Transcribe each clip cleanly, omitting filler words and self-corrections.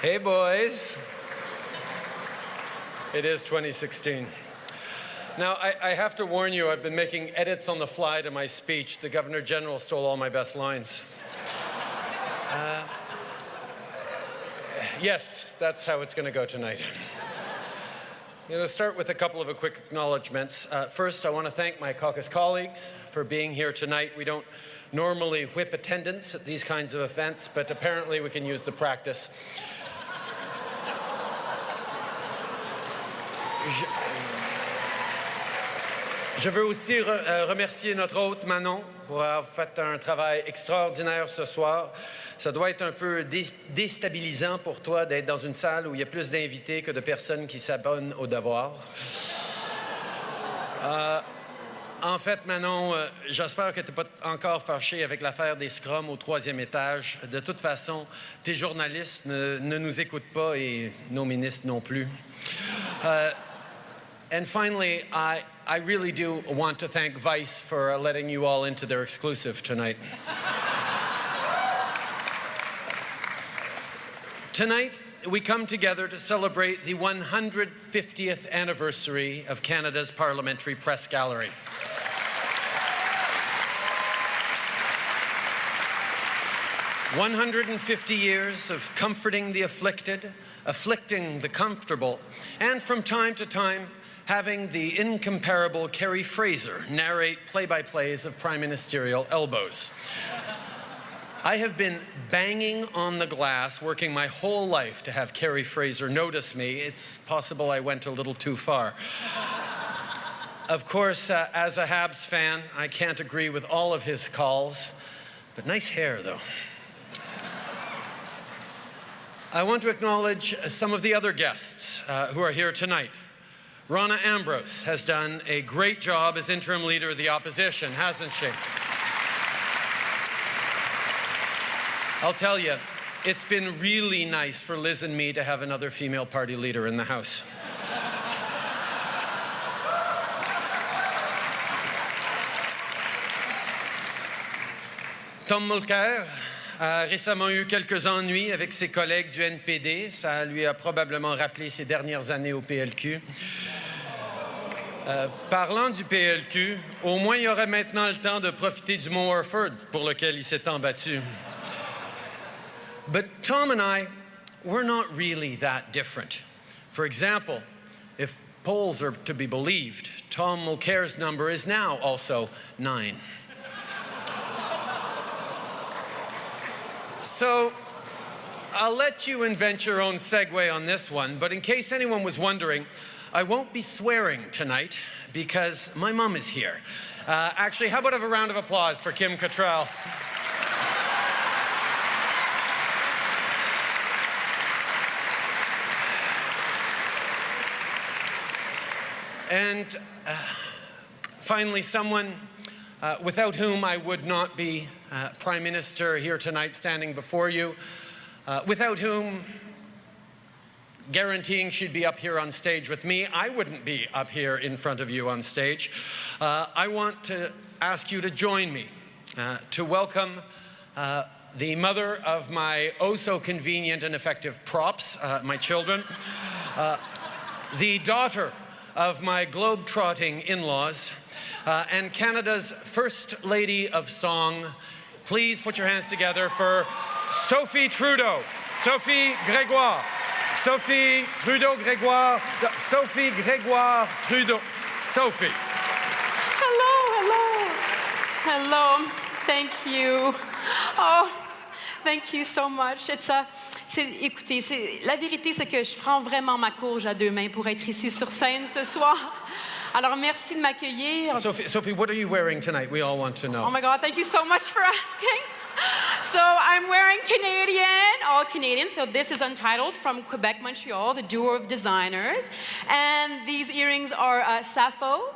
Hey, boys. It is 2016. Now, I have to warn you, I've been making edits on the fly to my speech. The Governor General stole all my best lines. Yes, that's how it's going to go tonight. I'm going to start with a couple of quick acknowledgements. First, I want to thank my caucus colleagues for being here tonight. We don't normally whip attendance at these kinds of events, but apparently we can use the practice. Je veux aussi remercier notre hôte Manon pour avoir fait un travail extraordinaire ce soir. Ça doit être un peu déstabilisant pour toi d'être dans une salle où il y a plus d'invités que de personnes qui s'abonnent au devoir. En fait, Manon, j'espère que tu n'es pas encore fâché avec l'affaire des scrums au 3e étage. De toute façon, tes journalistes ne nous écoutent pas et nos ministres non plus. And finally, I really do want to thank Vice for letting you all into their exclusive tonight. Tonight, we come together to celebrate the 150th anniversary of Canada's Parliamentary Press Gallery. "150 years of comforting the afflicted, afflicting the comfortable, and from time to time, having the incomparable Carrie Fraser narrate play-by-plays of prime ministerial elbows. I have been banging on the glass, working my whole life to have Carrie Fraser notice me. It's possible I went a little too far. Of course, as a Habs fan, I can't agree with all of his calls, but nice hair, though. I want to acknowledge some of the other guests who are here tonight. Rona Ambrose has done a great job as interim leader of the opposition, hasn't she? I'll tell you, it's been really nice for Liz and me to have another female party leader in the House. Tom Mulcair a récemment eu quelques ennuis avec ses collègues du NPD. Ça lui a probablement rappelé ses dernières années au PLQ. Parlant du PLQ, au moins il y aurait maintenant le temps de profiter du Mont Orford pour lequel il s'est tant battu. But Tom and I, we're not really that different. For example, if polls are to be believed, Tom Mulcair's number is now also 9. So, I'll let you invent your own segue on this one, but in case anyone was wondering, I won't be swearing tonight because my mom is here. Actually, how about a round of applause for Kim Cattrall? And finally, someone without whom I would not be Prime Minister here tonight standing before you, without whom, guaranteeing she'd be up here on stage with me, I wouldn't be up here in front of you on stage. I want to ask you to join me to welcome the mother of my oh-so-convenient and effective props, my children, the daughter of my globe-trotting in-laws, and Canada's First Lady of Song. Please put your hands together for Sophie Trudeau. Sophie Grégoire. Sophie Trudeau Grégoire. Sophie Grégoire Trudeau. Sophie. Hello, hello. Hello. Thank you. Oh, thank you so much. Écoutez, la vérité, c'est que je prends vraiment ma courge à deux mains pour être ici sur scène ce soir. Alors, merci de m'accueillir. Sophie, what are you wearing tonight? We all want to know. Oh my God, thank you so much for asking. So I'm wearing Canadian, all Canadian. So this is Untitled from Quebec, Montreal, the duo of designers. And these earrings are Sappho,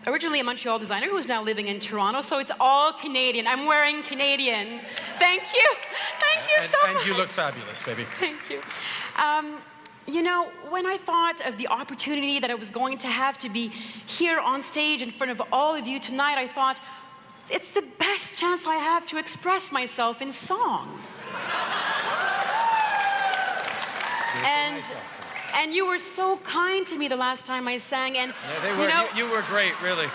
originally a Montreal designer who's now living in Toronto. So it's all Canadian. I'm wearing Canadian. Thank you. Thank you so much. And you look fabulous, baby. Thank you. You know, when I thought of the opportunity that I was going to have to be here on stage in front of all of you tonight, I thought, it's the best chance I have to express myself in song. And, nice last time. and you were so kind to me the last time I sang. And Yeah, they were, you know, you were great, really.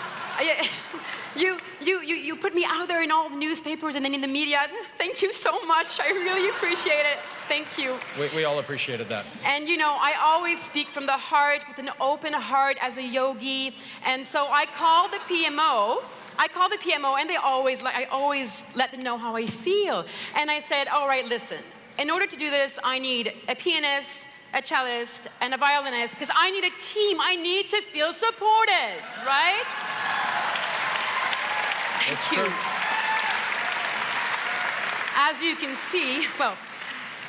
you put me out there in all the newspapers and then in the media. Thank you so much. I really appreciate it. Thank you. We all appreciated that. And you know, I always speak from the heart with an open heart as a yogi. And so I call the PMO. And I always let them know how I feel. And I said, all right, listen, in order to do this, I need a pianist, a cellist, and a violinist, because I need a team. I need to feel supported, right? Thank you. True. As you can see, well,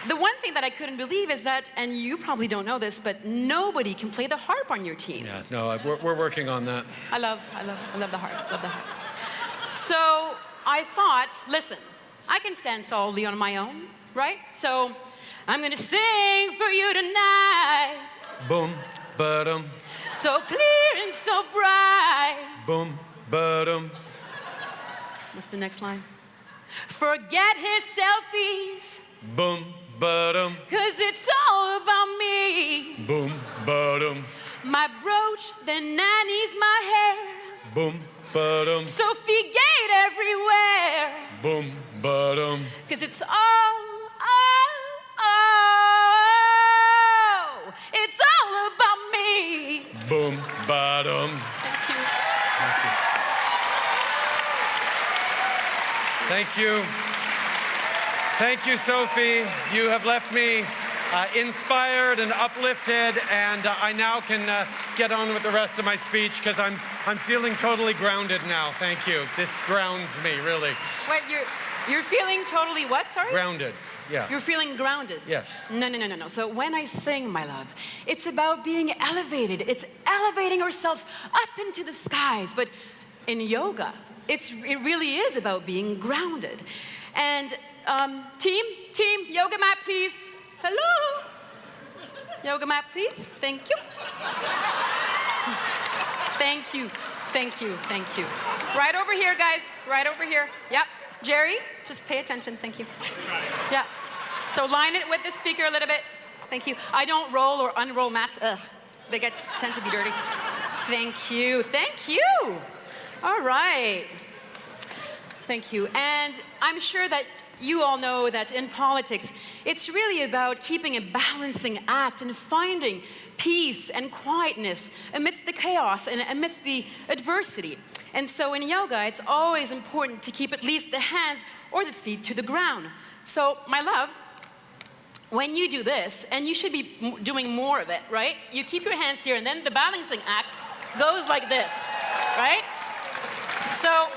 the one thing that I couldn't believe is that, and you probably don't know this, but nobody can play the harp on your team. Yeah, no, we're working on that. I love the harp, love the harp. So I thought, listen, I can stand solidly on my own, right? So I'm gonna sing for you tonight. Boom, ba-dum, So clear and so bright. boom, ba-dum. What's the next line? Forget his selfies, Boom, ba-dum, 'cause it's all about me. boom, ba-dum, My brooch, the nannies, my hair. boom, ba-dum, Sophie Gate everywhere. boom, ba-dum. 'Cause it's it's all about me. Boom, bottom. Thank you. Thank you. Thank you, Sophie. You have left me inspired and uplifted, and I now can get on with the rest of my speech because I'm feeling totally grounded now. Thank you. This grounds me, really. Wait, you're feeling totally what? Sorry? Grounded. Yeah. You're feeling grounded? Yes. No. So when I sing, my love, it's about being elevated. It's elevating ourselves up into the skies. But in yoga, it really is about being grounded. And team, yoga mat, please. Hello? Yoga mat, please. Thank you. Thank you. Right over here, guys. Right over here. Yep. Jerry, just pay attention. Thank you. Yeah. So line it with the speaker a little bit. Thank you. I don't roll or unroll mats. Ugh. They tend to be dirty. Thank you. All right. Thank you. And I'm sure that you all know that in politics, it's really about keeping a balancing act and finding peace and quietness amidst the chaos and amidst the adversity. And so in yoga, it's always important to keep at least the hands or the feet to the ground. So, my love, when you do this, and you should be doing more of it, right? You keep your hands here, and then the balancing act goes like this, right? So,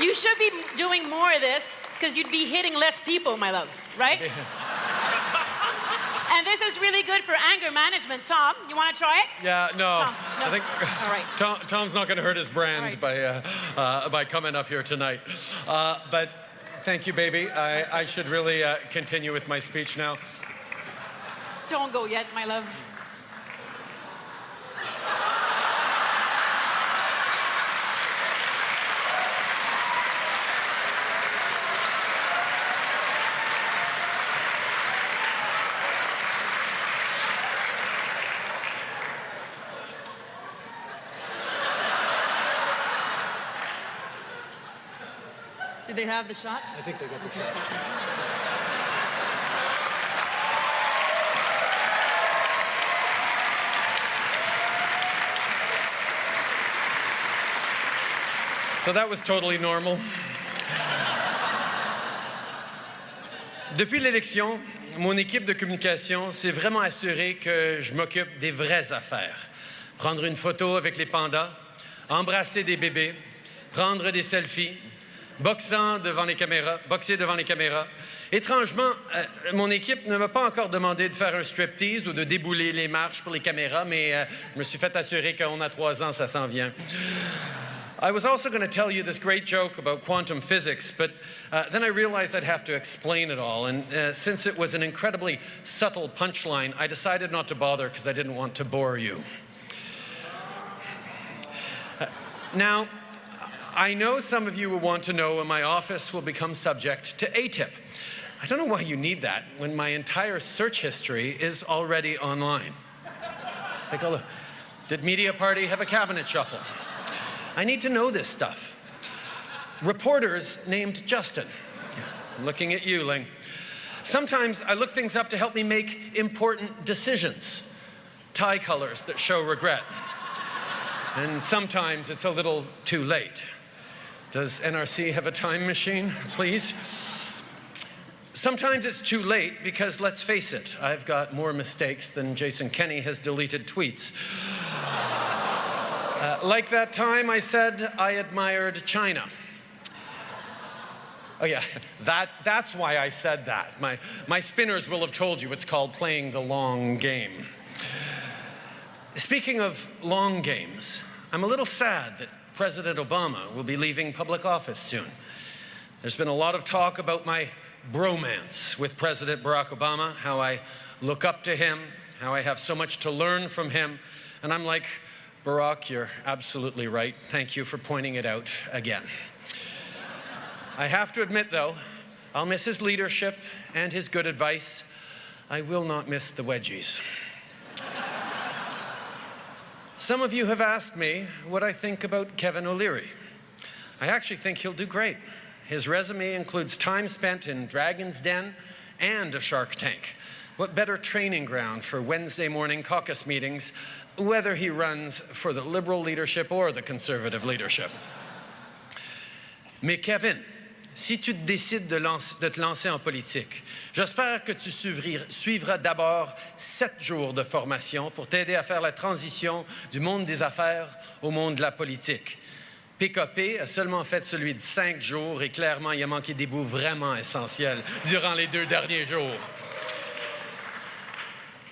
you should be doing more of this because you'd be hitting less people, my love, right? And this is really good for anger management. Tom, you want to try it? Yeah, no. Tom, no. I think All right. Tom's not going to hurt his brand All by coming up here tonight. But thank you, baby. I should really continue with my speech now. Don't go yet, my love. Did they have the shot? I think they got the shot. So that was totally normal. Depuis l'élection, mon équipe de communication s'est vraiment assurée que je m'occupe des vraies affaires. Prendre une photo avec les pandas, embrasser des bébés, prendre des selfies, boxer devant les caméras. Étrangement, mon équipe ne m'a pas encore demandé de faire un striptease ou de débouler les marches pour les caméras, mais je me suis fait assurer qu'on a 3 ans, ça s'en vient. I was also going to tell you this great joke about quantum physics, but then I realized I'd have to explain it all. And since it was an incredibly subtle punchline, I decided not to bother because I didn't want to bore you. Now, I know some of you will want to know when my office will become subject to ATIP. I don't know why you need that when my entire search history is already online. Take a look. Did Media Party have a cabinet shuffle? I need to know this stuff. Reporters named Justin. Yeah, I'm looking at you, Ling. Sometimes I look things up to help me make important decisions. Tie colors that show regret. And sometimes it's a little too late. Does NRC have a time machine, please? Sometimes it's too late because, let's face it, I've got more mistakes than Jason Kenney has deleted tweets. Like that time I said I admired China. Oh yeah, that's why I said that. My spinners will have told you it's called playing the long game. Speaking of long games, I'm a little sad that President Obama will be leaving public office soon. There's been a lot of talk about my bromance with President Barack Obama, how I look up to him, how I have so much to learn from him, and I'm like, Barack, you're absolutely right. Thank you for pointing it out again. I have to admit, though, I'll miss his leadership and his good advice. I will not miss the wedgies. Some of you have asked me what I think about Kevin O'Leary. I actually think he'll do great. His resume includes time spent in Dragon's Den and a Shark Tank. What better training ground for Wednesday morning caucus meetings, whether he runs for the Liberal leadership or the Conservative leadership. Mais Kevin, si tu décides de te lancer en politique, j'espère que tu suivras d'abord 7 jours de formation pour t'aider à faire la transition du monde des affaires au monde de la politique. PKP a seulement fait celui de 5 jours et clairement, il a manqué des bouts vraiment essentiels durant les 2 derniers jours.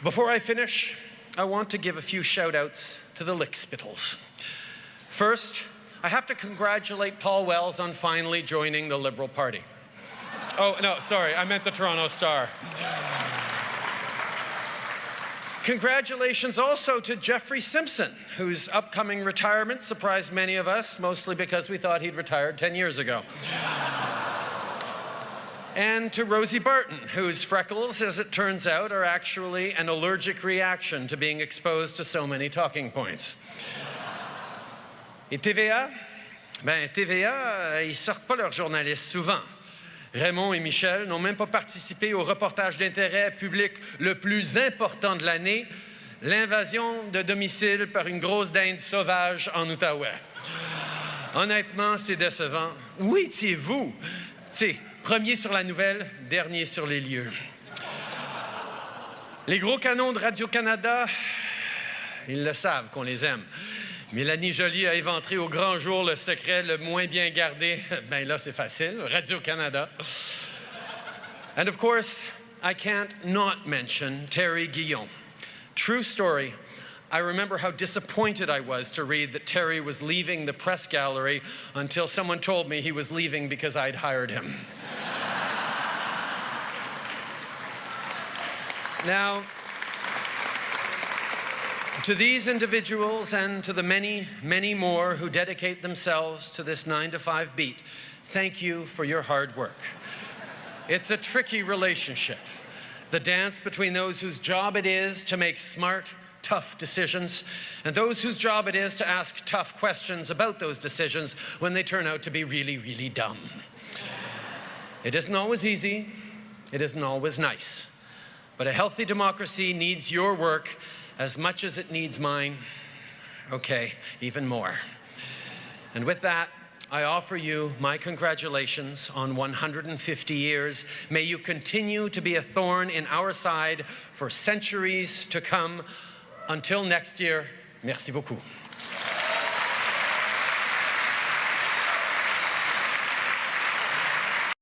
Before I finish, I want to give a few shout-outs to the Lickspittles. First, I have to congratulate Paul Wells on finally joining the Liberal Party. Oh, no, sorry, I meant the Toronto Star. Congratulations also to Jeffrey Simpson, whose upcoming retirement surprised many of us, mostly because we thought he'd retired 10 years ago. And to Rosie Barton, whose freckles, as it turns out, are actually an allergic reaction to being exposed to so many talking points. Et TVA? Ben, TVA, ils sortent pas leurs journalistes souvent. Raymond et Michel n'ont même pas participé au reportage d'intérêt public le plus important de l'année, l'invasion de domicile par une grosse dinde sauvage en Outaouais. Honnêtement, c'est décevant. Où étiez-vous? C'est premier sur la nouvelle, dernier sur les lieux. Les gros canons de Radio-Canada, ils le savent qu'on les aime. Mélanie Joly a éventré au grand jour le secret le moins bien gardé. Ben là, c'est facile, Radio-Canada. And of course, I can't not mention Terry Guillon. True story, I remember how disappointed I was to read that Terry was leaving the press gallery until someone told me he was leaving because I'd hired him. Now, to these individuals and to the many, many more who dedicate themselves to this 9-to-5 beat, thank you for your hard work. It's a tricky relationship, the dance between those whose job it is to make smart, tough decisions and those whose job it is to ask tough questions about those decisions when they turn out to be really, really dumb. It isn't always easy, it isn't always nice, but a healthy democracy needs your work as much as it needs mine, okay, even more. And with that, I offer you my congratulations on 150 years. May you continue to be a thorn in our side for centuries to come. Until next year, merci beaucoup.